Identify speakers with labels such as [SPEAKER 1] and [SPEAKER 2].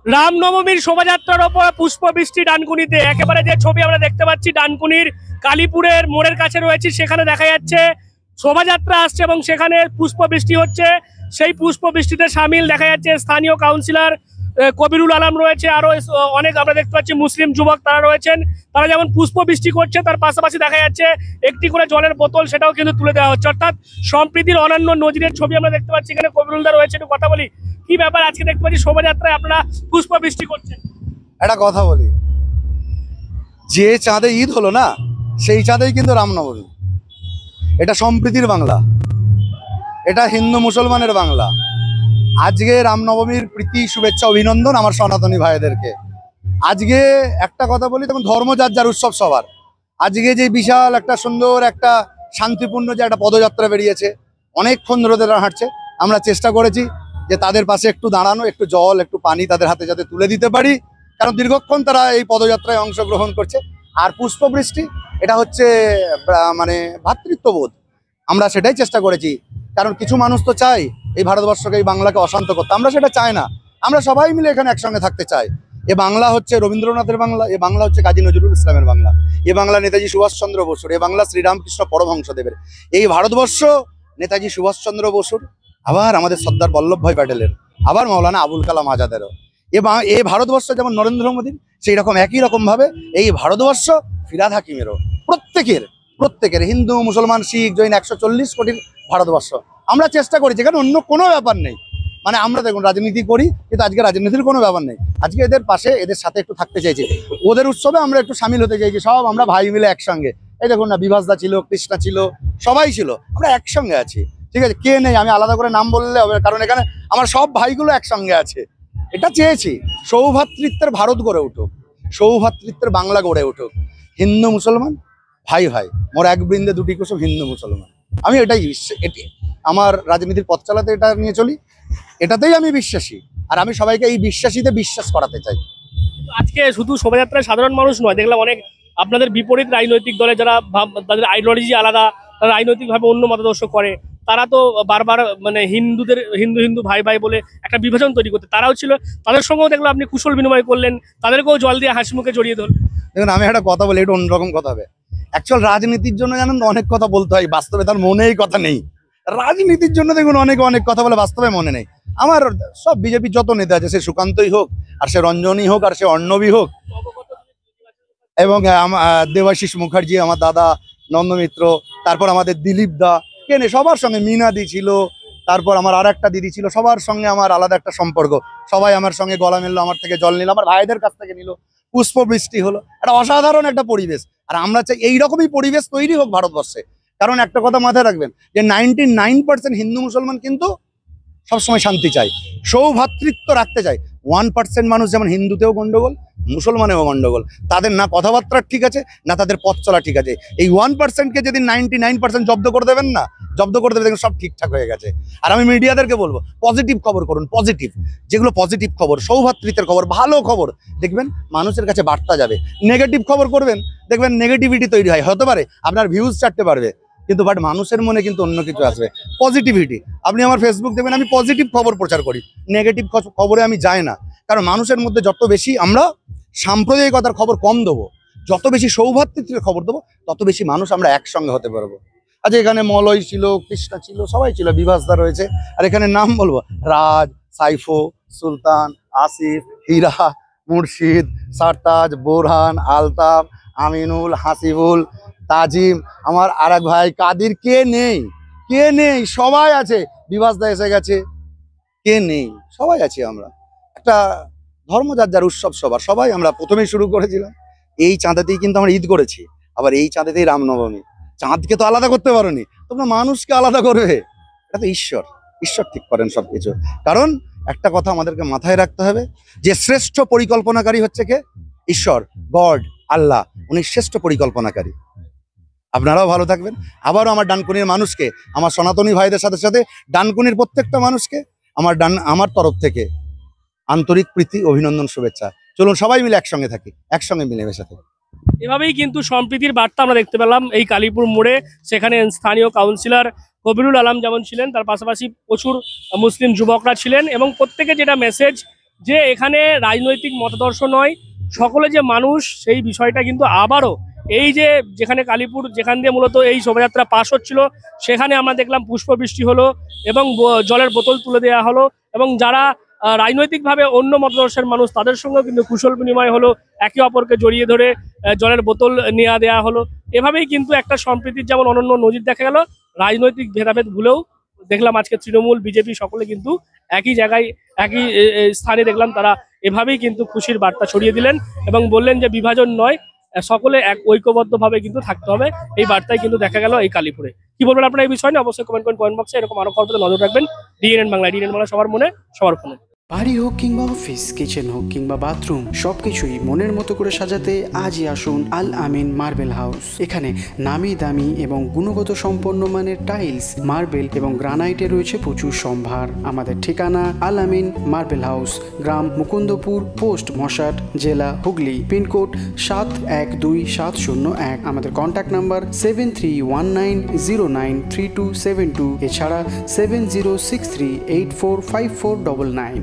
[SPEAKER 1] রামনবমীর শোভাযাত্রার ওপর পুষ্পবৃষ্টি ডানকুনিতে। একেবারে যে ছবি আমরা দেখতে পাচ্ছি ডানকুনির কালীপুরের মোড়ের কাছে রয়েছে, সেখানে দেখা যাচ্ছে শোভাযাত্রা আসছে এবং সেখানে পুষ্পবৃষ্টি হচ্ছে। সেই পুষ্পবৃষ্টিতে সামিল দেখা যাচ্ছে স্থানীয় কাউন্সিলর কবিরুল আলম রয়েছে, আরো অনেক আমরা দেখতে পাচ্ছি মুসলিম যুবক তারা রয়েছেন। তারা যেমন পুষ্পবৃষ্টি করছে তার পাশাপাশি দেখা যাচ্ছে একটি করে জলের বোতল সেটাও কিন্তু তুলে দেওয়া হচ্ছে, অর্থাৎ সম্প্রীতির অনন্য নজিরের ছবি আমরা দেখতে পাচ্ছি। এখানে কবিরুল দা রয়েছে, একটু কথা বলি কি ব্যাপার আজকে দেখতে পাচ্ছি শোভাযাত্রায় আপনারা পুষ্পবৃষ্টি করছেন।
[SPEAKER 2] একটা কথা বলি, যে চাঁদে ঈদ হলো না সেই চাঁদেই কিন্তু রামনবমী। এটা সম্প্রীতির বাংলা, এটা হিন্দু মুসলমানের বাংলা। আজকে রামনবমীর প্রীতি শুভেচ্ছা অভিনন্দন আমার সনাতনী ভাইদেরকে। আজকে একটা কথা বলি, তখন ধর্ম যার যার উৎসব সবার। আজকে যে বিশাল একটা সুন্দর একটা শান্তিপূর্ণ যে একটা পদযাত্রা বেরিয়েছে, অনেকক্ষণ ধরে তারা হাঁটছে, আমরা চেষ্টা করেছি যে তাদের পাশে একটু দাঁড়ানো, একটু জল একটু পানি তাদের হাতে যাতে তুলে দিতে পারি, কারণ দীর্ঘক্ষণ তারা এই পদযাত্রায় অংশগ্রহণ করছে। আর পুষ্পবৃষ্টি এটা হচ্ছে মানে ভ্রাতৃত্ববোধ, আমরা সেটাই চেষ্টা করেছি। কারণ কিছু মানুষ তো চাই এই ভারতবর্ষকে, এই বাংলাকে অশান্ত করতে, আমরা সেটা চাই না। আমরা সবাই মিলে এখানে একসঙ্গে থাকতে চাই। এ বাংলা হচ্ছে রবীন্দ্রনাথের বাংলা, এ বাংলা হচ্ছে কাজী নজরুল ইসলামের বাংলা, এ বাংলা নেতাজি সুভাষচন্দ্র বসুর, এ বাংলা শ্রীরামকৃষ্ণ পরমহংসদেবের, এই ভারতবর্ষ নেতাজি সুভাষচন্দ্র বসুর, আবার আমাদের সর্দার বল্লভভাই প্যাটেলের, আবার মৌলানা আবুল কালাম আজাদেরও। এই ভারতবর্ষ যেমন নরেন্দ্র মোদীর, সেই রকম একই রকমভাবে এই ভারতবর্ষ ফিরহাদ হাকিমেরও। প্রত্যেকের হিন্দু মুসলমান শিখ জৈন 140 কোটির ভারতবর্ষ। আমরা চেষ্টা করি, যেখানে অন্য কোনো ব্যাপার নেই। মানে আমরা দেখুন রাজনীতি করি, কিন্তু আজকে রাজনীতির কোনো ব্যাপার নেই। আজকে এদের পাশে এদের সাথে একটু থাকতে চাইছি, ওদের উৎসবে আমরা একটু সামিল হতে চাইছি, সব আমরা ভাই মিলে একসঙ্গে। এই দেখুন না, বিভাসদা ছিল, কৃষ্ণা ছিল, সবাই ছিল, আমরা একসঙ্গে আছি। ঠিক আছে, কে নেই আমি আলাদা করে নাম বললে হবে, কারণ এখানে আমার সব ভাইগুলো একসঙ্গে আছে। এটা চেয়েছি সৌভ্রাতৃত্বের ভারত গড়ে উঠুক, সৌভ্রাতৃত্বের বাংলা গড়ে উঠুক। হিন্দু মুসলমান ভাই ভাই, মোর এক বৃন্দে দুটি কুসুম হিন্দু মুসলমান। আমি এটাই এটি আমার রাজনীতির পথ চালাতে এটা নিয়ে চলি, এটাতেই আমি বিশ্বাসী। আর আমি সবাইকে এই বিশ্বাসীতে বিশ্বাস করাতে চাই।
[SPEAKER 1] আজকে শুধু শোভাযাত্রায় সাধারণ মানুষ নয়, দেখলাম অনেক আপনাদের বিপরীত রাজনৈতিক দলে যারা তাদের আইডিওলজি আলাদা, তারা রাজনৈতিকভাবে অন্য মতাদর্শ করে, তারা তো বারবার মানে হিন্দুদের হিন্দু ভাই ভাই বলে একটা বিভাজন তৈরি করতে, তারাও ছিল, তাদের সঙ্গেও দেখলাম আপনি কুশল বিনিময় করলেন, তাদেরকেও জল দিয়ে হাসি মুখে জড়িয়ে ধরলেন।
[SPEAKER 2] দেখুন, আমি একটা কথা বলি, একটু অন্যরকম কথা হবে। অ্যাকচুয়াল রাজনীতির জন্য জানেন তো অনেক কথা বলতে হয়, বাস্তবে তার মনেই কথা নেই। রাজনীতির জন্য দেখুন অনেক কথা বলে, বাস্তবে মনে নেই। আমার সব বিজেপির যত নেতা আছে, সে সুকান্তই হোক, আর সে রঞ্জনই হোক, আর সে অর্ণবী হোক, এবং দেবাশিস মুখার্জি আমার দাদা, নন্দমিত্র, তারপর আমাদের দিলীপ দা, কেনে সবার সঙ্গে মিনাদি ছিল, তারপর আমার আর একটা দিদি ছিল, সবার সঙ্গে আমার আলাদা একটা সম্পর্ক। সবাই আমার সঙ্গে গলা মিললো, আমার থেকে জল নিল, আমার ভাইদের কাছ থেকে নিল, পুষ্পবৃষ্টি হলো, একটা অসাধারণ একটা পরিবেশ। আর আমরা চাই এইরকমই পরিবেশ তৈরি হোক ভারতবর্ষে। কারণ একটা কথা মাথায় রাখবেন, যে 99% হিন্দু মুসলমান কিন্তু সবসময় শান্তি চাই, সৌভ্রাতৃত্ব রাখতে চাই। 1% মানুষ যেমন হিন্দুতেও গন্ডগোল, মুসলমানেও গন্ডগোল, তাদের না কথাবার্তা ঠিক আছে, না তাদের পথ চলা ঠিক আছে। এই 1%কে যদি 99% জব্দ করে দেবেন না, জব্দ করে দেবে, দেখবেন সব ঠিকঠাক হয়ে গেছে। আর আমি মিডিয়াদেরকে বলবো, পজিটিভ খবর করুন, পজিটিভ যেগুলো পজিটিভ খবর, সৌভ্রাতৃত্বের খবর, ভালো খবর, দেখবেন মানুষের কাছে বার্তা যাবে। নেগেটিভ খবর করবেন, দেখবেন নেগেটিভিটি তৈরি হয়, হতে পারে আপনার ভিউজ চাটতে পারবে, কিন্তু বাট মানুষের মনে কিন্তু অন্য কিছু আসবে, পজিটিভিটি। আপনি আমার ফেসবুক দেখবেন, আমি পজিটিভ খবর প্রচার করি, নেগেটিভ খবরে আমি যাই না। কারণ মানুষের মধ্যে যত বেশি আমরা সাম্প্রদায়িকতার খবর কম দেবো, যত বেশি সৌভ্রাতৃত্বের খবর দেবো, তত বেশি মানুষ আমরা একসঙ্গে হতে পারবো। আজ এখানে মলয় ছিল, কৃষ্ণা ছিল, সবাই ছিল, বিভাসদা রয়েছে, আর এখানে নাম বলবো রাজ, সাইফো, সুলতান, আসিফ, হীরা, মুর্শিদ, সারতাজ, বোরহান, আলতাফ, আমিনুল, হাসিবুল, তাজিম, আমার আর এক ভাই কাদির, কে নেই, কে নেই, সবাই আছে। বিভাসদা এসে গেছে, কে নেই, সবাই আছি আমরা। একটা ধর্ম যার যার উৎসব সবার, সবাই আমরা প্রথমেই শুরু করেছিলাম এই চাঁদাতেই, কিন্তু আমরা ঈদ করেছি, আবার এই চাঁদাতেই রামনবমী। চাঁদকে তো আলাদা করতে পারোনি, তোমরা মানুষকে আলাদা করবে, এটা তো ঈশ্বর ঠিক করেন সবকিছু। কারণ একটা কথা আমাদেরকে মাথায় রাখতে হবে, যে শ্রেষ্ঠ পরিকল্পনাকারী হচ্ছে কে? ঈশ্বর, গড, আল্লাহ, উনি শ্রেষ্ঠ পরিকল্পনাকারী। আপনারাও ভালো থাকবেন। আবারও আমার ডানকুনির মানুষকে, আমার সনাতনী ভাইদের সাথে সাথে ডানকুনির প্রত্যেকটা মানুষকে আমার তরফ থেকে আন্তরিক প্রীতি, অভিনন্দন, শুভেচ্ছা। চলুন সবাই মিলে একসঙ্গে থাকি, একসঙ্গে মিলেমিশে থাকি।
[SPEAKER 1] এভাবেই কিন্তু সম্প্রীতির বার্তা আমরা দেখতে পেলাম এই কালীপুর মোড়ে। সেখানে স্থানীয় কাউন্সিলর কবিরুল আলম যেমন ছিলেন, তার পাশাপাশি প্রচুর মুসলিম যুবকরা ছিলেন এবং প্রত্যেকে যেটা মেসেজ যে এখানে রাজনৈতিক মতাদর্শ নয়, সকলে যে মানুষ সেই বিষয়টা কিন্তু আবারও এই যে যেখানে কালীপুর যেখান দিয়ে মূলত এই শোভাযাত্রা পাস হচ্ছিল সেখানে আমরা দেখলাম পুষ্পবৃষ্টি হলো এবং জলের বোতল তুলে দেওয়া হলো এবং যারা রাজনৈতিকভাবে অন্য মতাদর্শের মানুষ তাদের সঙ্গেও কিন্তু কুশল বিনিময় হলো, একে অপরকে জড়িয়ে ধরে জলের বোতল নিয়ে দেওয়া হলো। এভাবেই কিন্তু একটা সম্প্রীতির যেমন অনন্য নজির দেখা গেল, রাজনৈতিক ভেদাভেদ ভুলেও দেখলাম আজকে তৃণমূল বিজেপি সকলে কিন্তু একই জায়গায় একই স্থানে দেখলাম তারা এভাবেই কিন্তু খুশির বার্তা ছড়িয়ে দিলেন এবং বললেন যে বিভাজন নয়, সকলে এক ঐক্যবদ্ধভাবে কিন্তু থাকতে হবে। এই বার্তায় কিন্তু দেখা গেল এই কালীপুরে। কি বলবেন আপনারা এই বিষয় নিয়ে অবশ্যই কমেন্ট করেন কমেন্ট বক্সে। এরকম আরো খবর নজর রাখবেন ডিএনএন বাংলা। ডিএনএন বাংলা সবার মনে সবার ফোনে।
[SPEAKER 3] বাড়ি হোক কিংবা অফিস, কিচেন হোক কিংবা বাথরুম, সবকিছুই মনের মতো করে সাজাতে আজই আসুন আল আমিন মার্বেল হাউস। এখানে নামি দামি এবং গুণগত সম্পন্ন মানের টাইলস, মার্বেল এবং গ্রানাইটে রয়েছে প্রচুর সম্ভার। আমাদের ঠিকানা আল আমিন মার্বেল হাউস, গ্রাম মুকুন্দপুর, পোস্ট মশাট, জেলা হুগলি, পিনকোড 712701। আমাদের কন্ট্যাক্ট নাম্বার 7319093272, এছাড়া 7063845499।